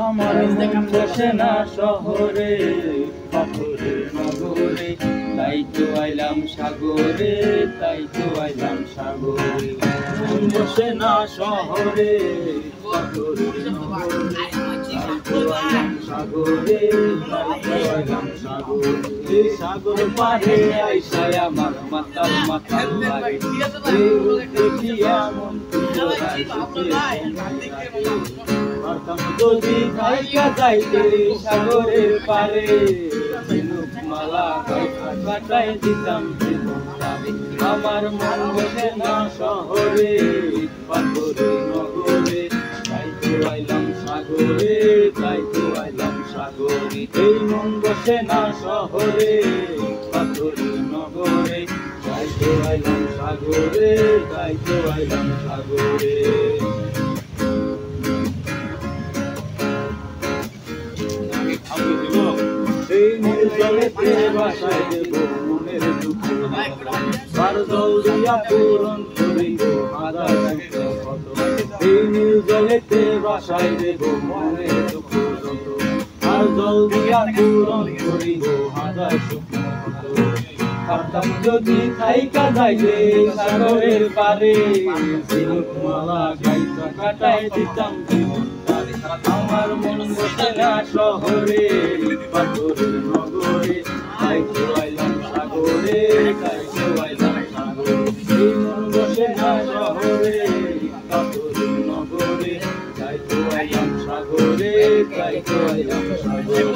আমার মন বসে না শহরে পাথরের নগরে, তাই তো আইলাম সাগরে, তাই তো আইলাম সাগরে। মন বসে না শহরে পাথরের নগরে, তাই তো আইলাম সাগরে, তাই তো আইলাম সাগরে। এই সাগর পারে আইসায় আমার মাতাল মাতাল লাগে, দেখিয়া মন যদি থাইকা যাইতে সাগরের পারে, মালা কাটাই দিতাম জীবনটারে। আমার মন বসে না শহরে পাথরের নগরে, তাই তো আইলাম সাগরে, তাই তো আইলাম সাগরে। এই মন বসে না শহরে পাথরের নগরে, তাই তো আইলাম সাগরে, তাই তো আইলাম সাগরে। এই নীল জলেতে বাসায় দেব মনের দুঃখ, আর জল দিয়া পূরণ করিব হাজার কত। এই নীল জলেতে বাসায় দেব মনের দুঃখ যত, আর জল দিয়া পূরণ করিব হাজার স্বপ্ন কত। পারতাম যদি থাইকা যাইতে সাগরের পারে, ঝিনুক মালা গাইতা কাটাই দিতাম জীবনটারে। আমার মন বসে না শহরে পাথরের নগরে, তাই তো আইলাম সাগরে, তাই তো আইলাম সাগরে। এই মন বসে না শহরে পাথরের নগরে, তাই তো আইলাম সাগরে, তাই তো আইলাম সাগরে।